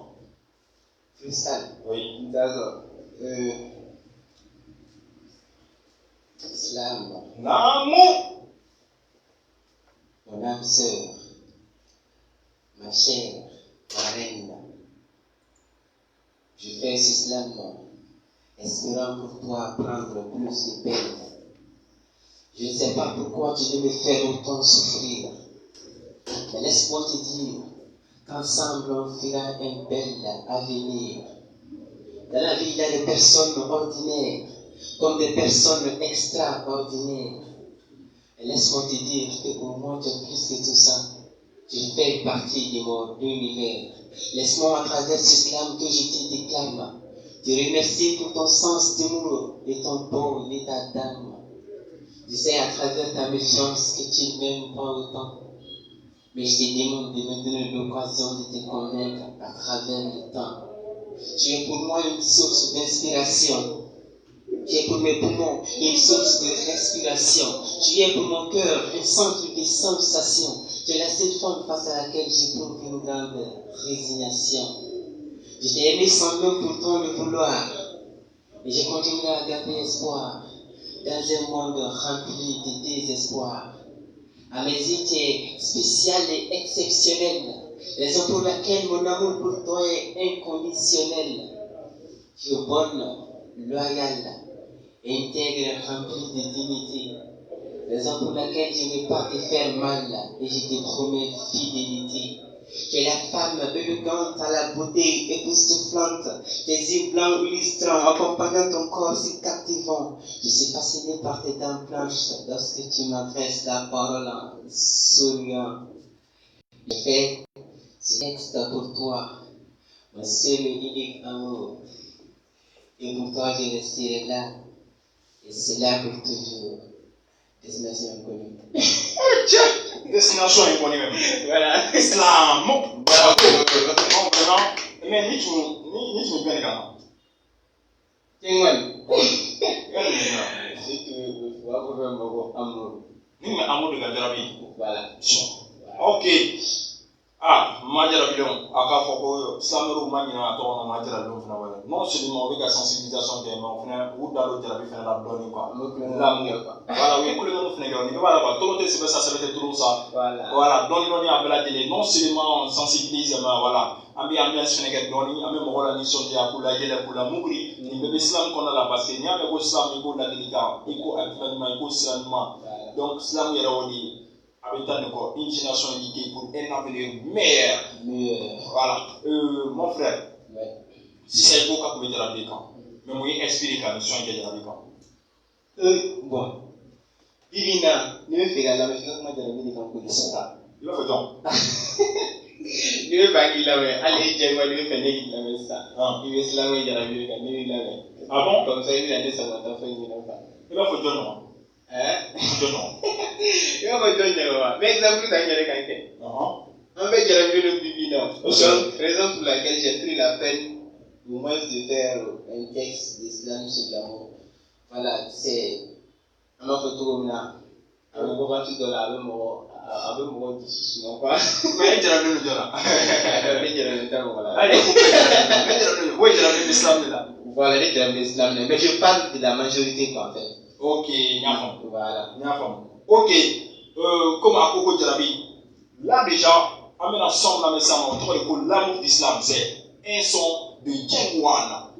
freestyle oui d'accord Islam Namo mon âme sœur ma chère ma reine je fais ce islam espérant pour toi prendre plus de peine. Je ne sais pas pourquoi tu veux me faire autant souffrir. Mais laisse-moi te dire qu'ensemble on fera un bel avenir. Dans la vie, il y a des personnes ordinaires comme des personnes extraordinaires. Et laisse-moi te dire que pour moi, tu es plus que tout ça. Tu fais partie de mon univers. Laisse-moi à travers ce islam que je te déclame. Te remercie pour ton sens d'humour et ton bon état d'âme. Je sais à travers ta méfiance que tu m'aimes pas autant. Mais je te demande de me donner l'occasion de te connaître à travers le temps. Tu es pour moi une source d'inspiration. Tu es pour mes poumons une source de respiration. Tu es pour mon cœur un centre de sensations. Tu es la seule femme face à laquelle j'éprouve une grande résignation. Je t'ai aimé sans même pourtant le vouloir. Et je continuerai à garder espoir dans un monde rempli de désespoir. À mes yeux, tu es spécial et exceptionnel. Raison pour laquelle mon amour pour toi est inconditionnel. Tu es bonne, loyale, intègre, remplie de dignité. Raison pour laquelle je ne vais pas te faire mal et je te promets fidélité. Tu es la femme élégante à la beauté époustouflante, tes yeux blancs illustrants accompagnant ton corps si captivant. Je suis fasciné par tes dents blanches lorsque tu m'adresses la parole en souriant. Je fais ce texte pour toi, mon seul et unique amour. Et pour toi, je resterai là, et c'est là pour toujours. Destination inconnue. Destination inconnue même. Voilà. Islam. Voilà. Vraiment. Mais ni tu me bien les gars. Tiens-moi. Si tu veux voir mon amour. Ni mais amour de Gadjarabi. Voilà. Ok. Ah, Madjarabilon, aka foko Samero Manina to na Madjarabilon fana wala. Non seulement avec la sensibilisation des mais fana ou dans le Jarabi fana la donner quoi. L'amour. Voilà, oui, pour le monde fana gagner. Voilà quoi, tout le monde c'est ça tout ça. Voilà, donner à bela télé, non seulement sensibiliser mais voilà. Ambi ambiance fana gagner donner, ambi mo la mission dia pour la gele pour la mugri, ni bébé islam qu'on a la parce que ni avec islam iko la délicat, iko actuellement iko seulement. Donc islam yera woni avec une génération éduquée pour un avenir meilleur. Voilà. Mon frère, si c'est beau quand vous mettez la bécane, mais moi, expliquez la mission qui est la bécane. Bon. Divina, ne me fais pas la mission comment dire la bécane pour le sang. Il va faire donc. Ne me pas qu'il l'avait. Allez, j'ai moi, ne me fais qu'il l'avait ça. Il veut se la mettre la bécane, ne l'avait. Ah bon? Comme ça, il a dit ça va t'en faire une fois. Il va faire donc. Il va me donner mais exemple, tu as gagné quelqu'un. On va dire le Divina. Raison pour laquelle j'ai pris la peine au moins de faire un texte d'islam sur l'amour. Voilà, c'est un autre tour là. Avec mon voiture de là, avec mon discussion. Mais il y a le dollar. Il y a le temps, voilà. Allez, oui, il y a l'islam là. Voilà, il y a l'islam. Mais je parle de la majorité en fait. Ok, Niafam. Voilà. Niafam. Ok, comme à Koko Djarabi, là déjà, on met ensemble la message, on trouve que l'amour d'islam, c'est un son de Djengwana.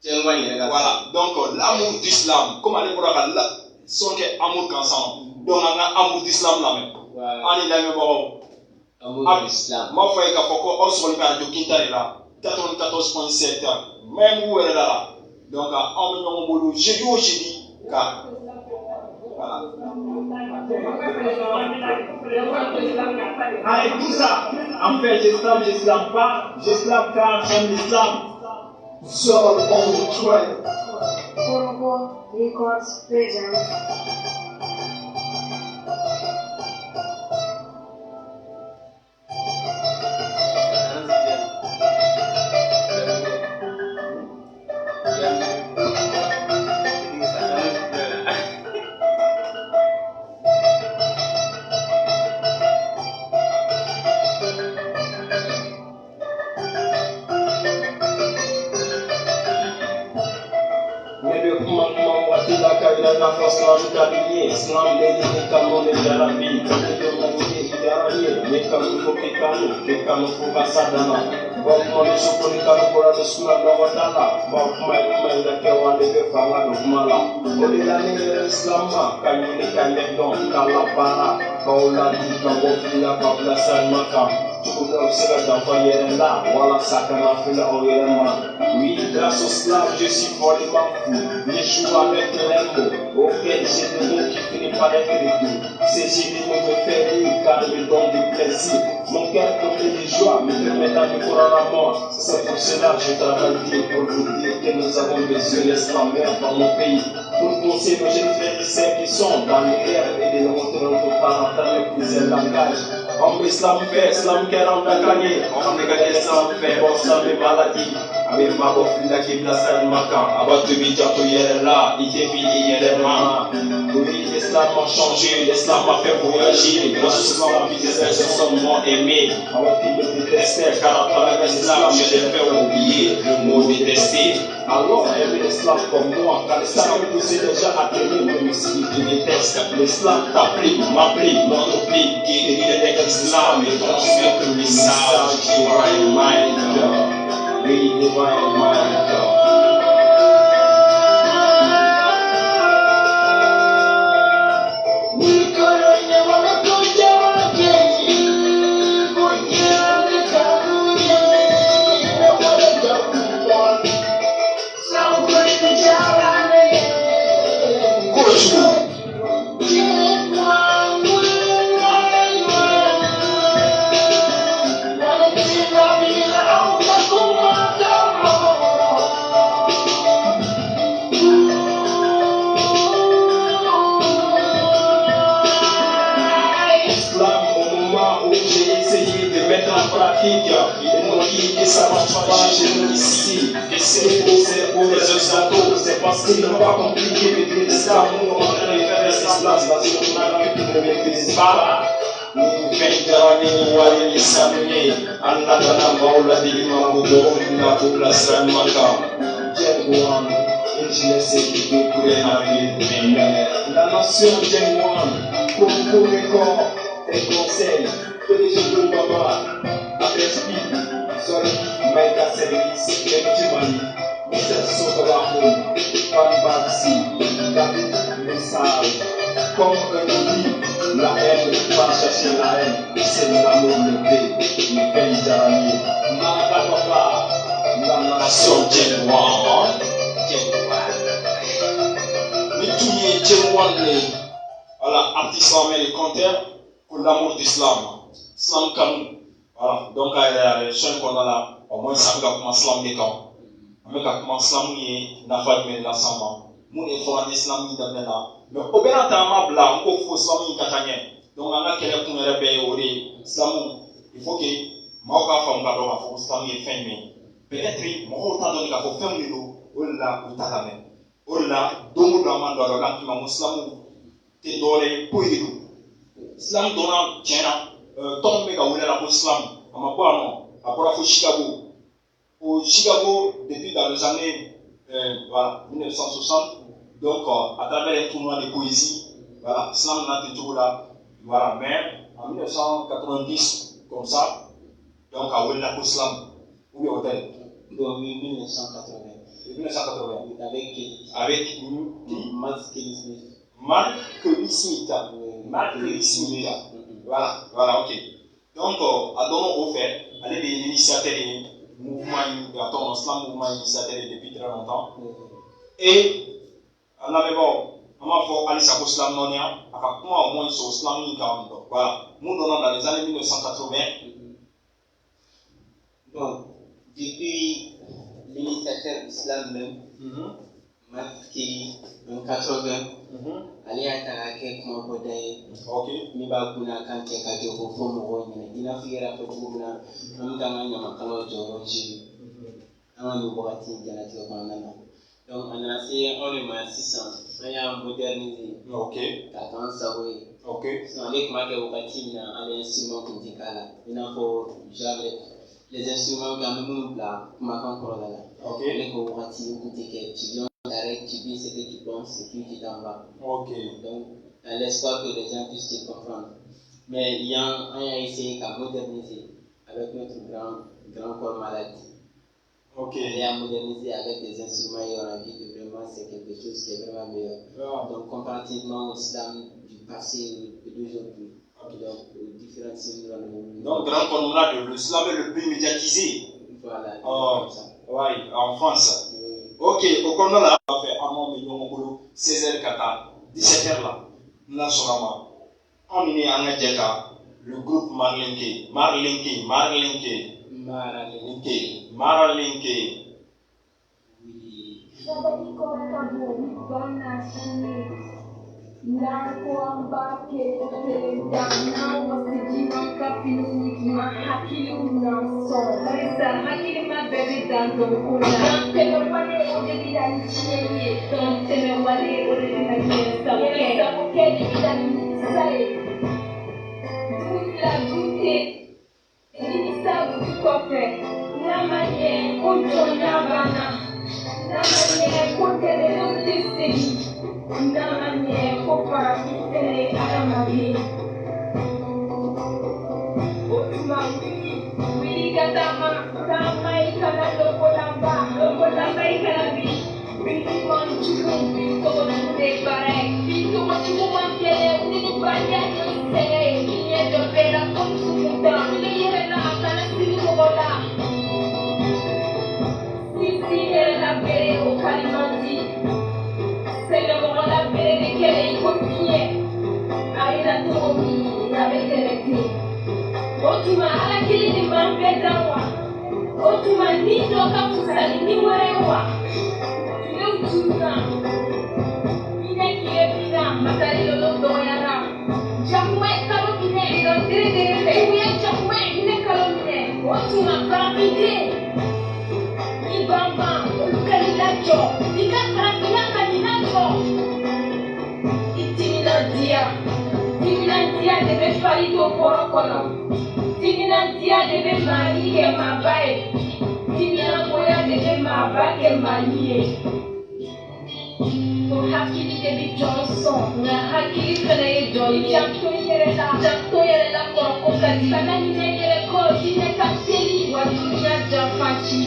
Voilà, donc l'amour d'islam, comme on est là, son que amour qu'ensemble, donc on a amour d'islam là même. On est là même bon. Amour d'islam. Moi, il faut que on soit là, de Quintana là, 94.7, même où elle est là. Donc, on met dans mon boulot, j'ai dit, car. Voilà. Avec tout ça, en fait, j'islam pas, j'islam car j'aime l'islam. Seul on the train. Portable Records present. La force là, je t'habille, slam, les médicaments, les jarabis, quand les domaniers, ils arrivent, les canaux, faut qu'ils canaux, les canaux, faut pas ça dans la. Bon, moi, les chocolats, les canaux, pour la descendre dans la wadala. Bon, moi, la kewa, les deux femmes, la doumala. Au delà de l'islam, quand il est calé, donc, quand la para, quand on l'a dit, quand on finit la pape, la salle, maca. Tout le monde sera d'envoyer là, voilà, ça, quand on fait la oreille, oui, grâce au slave, je suis follement fou. Les choux avec les mots, auxquels j'ai des mots qui finissent par être doux. Ces gilets me fait rire car ils me donnent du plaisir. Mon cœur porté de joie me permet d'aller pour la mort. C'est pour cela que je travaille pour vous dire que nous avons besoin de l'islam dans mon pays. pour pousser nos jeunes frères et sœurs qui sont dans les airs et de montrer notre parental le plusieurs langages. On Islam fait, Islam qui rend la gagner. On regarde Islam fait, bon, Islam est maladie. Avec ma boffle là qui place à macan. Avant de vite, il là, il est fini, il est mort. Oui, l'Islam a changé, l'Islam a fait voyager. Grâce au Islam, les personnes sont moins aimées. Avant qu'il me détestait, car à travers l'Islam, je l'ai fait oublier le mot détester. Alors, aimer l'Islam comme moi, car l'Islam me poussait déjà à tenir même si je déteste. L'Islam t'applique, m'applique, m'entoplique, qui guérit les l'Islam et transmet le message divine mind. We divine mind. Ils m'ont dit que ça marche pas chez nous ici. Que c'est pour les occidentaux. C'est parce qu'ils n'ont pas compris que l'islam, nous, on a faire l'islam, parce qu'on a vu qu'ils ne maîtrisent pas. Nous venons voir les saluer. Allah dana maula di limangu bohuna kula sanmaka. Jengwan, ingénieur sécurité pour les navires. La nation Jengwan, pour les corps et conseils. Que les gens de Baba, avec Speed, Sorry, Maïka Service, Mektimani, Michel Sotobahoun, Van Baxi, David Message. Comme un dit, la haine va chercher la haine, c'est l'amour le paix, le pays d'Arani. Papa, la nation Djengwan. Mais tout est Djengwan, voilà, artiste américain, pour l'amour d'Islam. Islam comme voilà donc les choses qu'on a là au moins ça va commencer Islam des camps mais quand commence Islam ni n'a pas de l'ensemble mon effort en Islam ni dans là mais au bien entendre blanc on faut Islam ni katanye donc on a quel pour le payer au Islam il faut que moi quand femme quand on faut Islam ni fin mais peut-être moi autant donner qu'il faut faire nous on là pour t'amener on là donc dans man dans là qui m'a Islam te donner pour y Islam donnant tiens Tom Mega voulait la pour Islam, à ma part non, à part Chicago. Au Chicago, depuis dans les années voilà, 1960, donc à travers les tournois de poésie, voilà, Islam n'a toujours là, voilà, mais en 1990, comme ça, donc à voulait la pour Islam, où est hôtel? Donc 1980. 1980. Avec qui? Avec Mark Kelly Smith. Mark Kelly Smith. Mark Kelly Smith. Voilà, ok. Donc, à donner au fait, elle est l'initiateur du mouvement, l'islam mouvement initiateur depuis très longtemps. Et, on avait bon, on m'a fait aller sur l'islam non à comment au moins sur l'islam ni voilà, nous donnons dans les années 1980. Bon, depuis l'initiateur de l'islam même, Mark Kelly en 80. Ali atarake kuma bodai mi ba kuna kan ke ka jogo fo mo woni ina fiera ko tuguna am danga nyama kala joro ji amani wakati jana ti ko nana donc ana c'est on est ma 600 aya moderniser ka kan sawe so ale kuma ke wakati na ale instrument ko tikala ina fo jamais les instruments quand même bla kuma kan ko la ale ko wakati ko tike ti direct, tu dis ce que tu penses et puis tu t'en vas. Donc, l'espoir que les gens puissent te comprendre. Mais il y a essayé qu'à moderniser avec notre grand corps malade. Et à moderniser avec des instruments et on a vu que vraiment c'est quelque chose qui est vraiment meilleur. Donc, comparativement au islam du passé et d'aujourd'hui. Donc, aux différentes signes. Donc, grand corps malade, l'islam est le plus médiatisé. Voilà. Oui, en France. Ok, au Corona là, on va faire un moment million au boulot, 16h kata, 17h là, là sur on est en Adjaka, le groupe Marlinke. Oui. Sabali Korakabo, Banashi, Narko Ambake, Dana, Wasijima Kapini, Hakili Unanson, Marisa, Hakili Mabebe Dando, Kuna, Temewale, Odebida Nichie, Don Temewale, Odebida Nichie, Samoke, Odebida Nichie, Doula Goute, Elisa Goute, Namanye, Ojo Nabana, Namanye, Kotere Lutisi, Namanye, Kopara Kitele Aramari, Otuma Wili Gatama, Rama Ikana Lokolamba, Lokolamba Ikanabi, Wili Manchuru, Bito Wachule Bare, Bito Wachu Mankele, Wili Banya Yosele, Nye Dobela Konsumuta, Wili Yerela Akana Silibola, Sisi Yerela Bere Okalimati, Selemo la Bere de Kele Ikopie, Aina Tomi, Yabekeleke, Otuma Alakili ni Mambedawa, Otuma Nido Kapusali ni Warewa, Tuna, Ineki Ebina, Matari Lolo Yana, Jamwe Kalomine, Idondere, Uya Jamwe, Ine Kalomine, Otuma Karabide, Ibamba, Olukalilacho, Ika Karabina Kalinacho, Itimilandia debe Farido Porokono, Timilandia debe Marie Mabaye, Timilangoya debe Mabake Marie. Hakili debi Johnson, na hakili fene Joy, Jackto yere la Korokoka, Kanani yere ko, Dine Kapseli, Watunya Jafachi.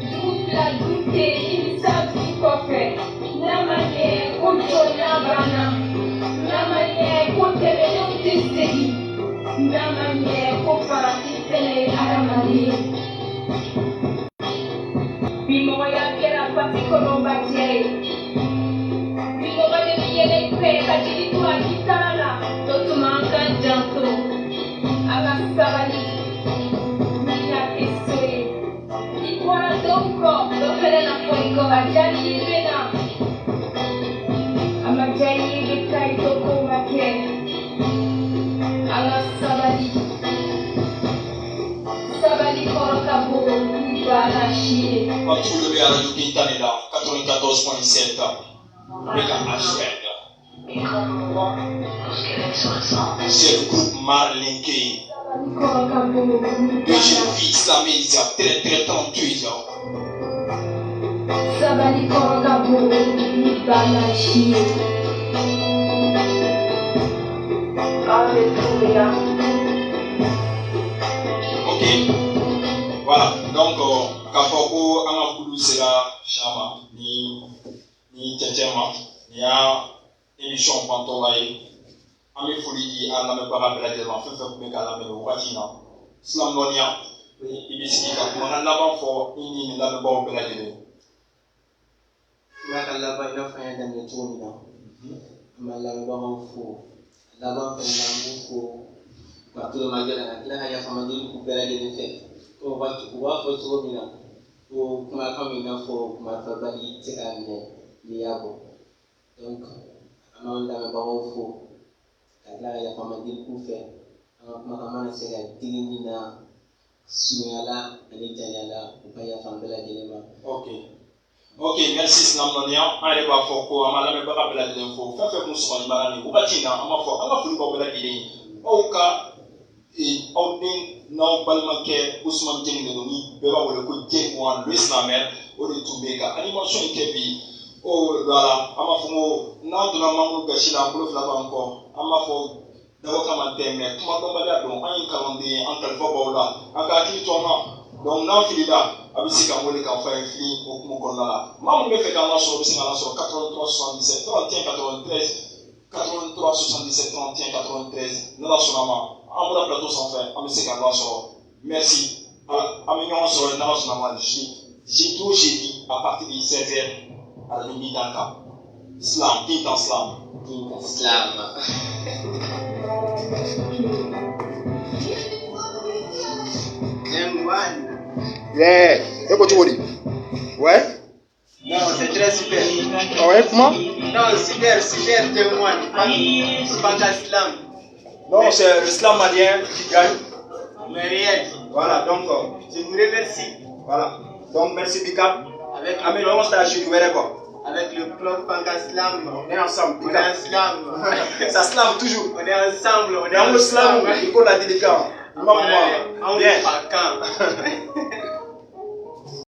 Doula Goute, Insa Kofe, Namanye, Ojo Nabana, Namanye, Kotere Lutisi, Namanye, Kopara Kitele Aramari. Bimoya kera patikono baje. Bimoya de miyele pe kajili tu akitala. Totu manga janto. Aga sabali. Niya kesoi. Ikwara donko. Dofere na foiko ajali ibena. Amajai ibekai toko make. Aga sabali. Sabali korokabo. On trouve le à Radio Quintanilla, 94.7, Mega Ashfeld. C'est le groupe Marlinke. Que je fixe la mise à très 38 ans. Sabali Korogabo, Banashi. Alléluia. Ok. Voilà, donc, Kafoko, Anakulu sera Chama, ni Tchétchéma, ni a émission Pantolaï, Ami Fouli, à la Mepara Beladevan, Fefe Mekala Melo, Watina, Slamnonia, Ibisika, on a là-bas fort, Ini, la Mepara Beladevan. Là-bas, il a fait un dernier tour, mais là-bas, on fout. Là-bas, on fait un fout. Tout le monde, là, il y a un famille qui peut aller le faire. O b'a fɔ cogo min na o kumakan min n'a fɔ kumafɛbali tɛ k'a minɛ n'i y'a bɔ donc an b'an lamɛnbagaw fo ka tila ka yafama deli k'u fɛ an ka kumakan mana se ka digi min na surunyala ani janyala u ka yafa an bɛɛ lajɛlen ma. Ok, merci Slamnonia. An yɛrɛ b'a fɔ ko an b'a lamɛnbaga bɛɛ lajɛlen fo fɛn fɛn mun sɔgɔlibaga ni wagati in na an b'a fɔ an ka foli b'aw bɛɛ lajɛlen aw ka aw den n'aw balimakɛ Ousmane Dieng de don ni bɛɛ b'a wele ko Dieng Wan le Islamɛr o de tun bɛ ka animation in kɛ bi voilà an b'a fɔ ko n'an donna Mamadou Gasi la an bolo fila b'an kɔ an b'a fɔ dabɔ kama tɛ mais kuma dɔnbaliya don an ye kalanden an kalifa b'aw la an ka hakili to an na donc n'an filila a bɛ se k'an wele k'a fɔ an ye fili hukumu kɔnɔna la maa minnu bɛ fɛ k'an lasɔrɔ u bɛ se k'an lasɔrɔ 83 77 31 93 83 77 31 93 n'ala sɔnna ma an bɔra plateau sanfɛ an bɛ se k'an lasɔrɔ merci an bɛ ɲɔgɔn sɔrɔ n'ala sɔnna ma jeudi au jeudi à partir de 16h à la limite d'un cap slam Tintan slam. Yeah. Et quoi tu veux dire? Ouais? Non, c'est très super. Ah ouais, comment? Non, super, témoin. Fanka Slam. Non, c'est le slam malien qui gagne. Mais réel. Voilà, donc, je vous remercie. Voilà. Donc, merci Bicap. Avec Amen, on s'est acheté du quoi. Avec le club Fanka Slam. On est ensemble. On est en slam. Ça slam toujours. On est ensemble. Dans le slam, il faut la délicate. On est pas quand.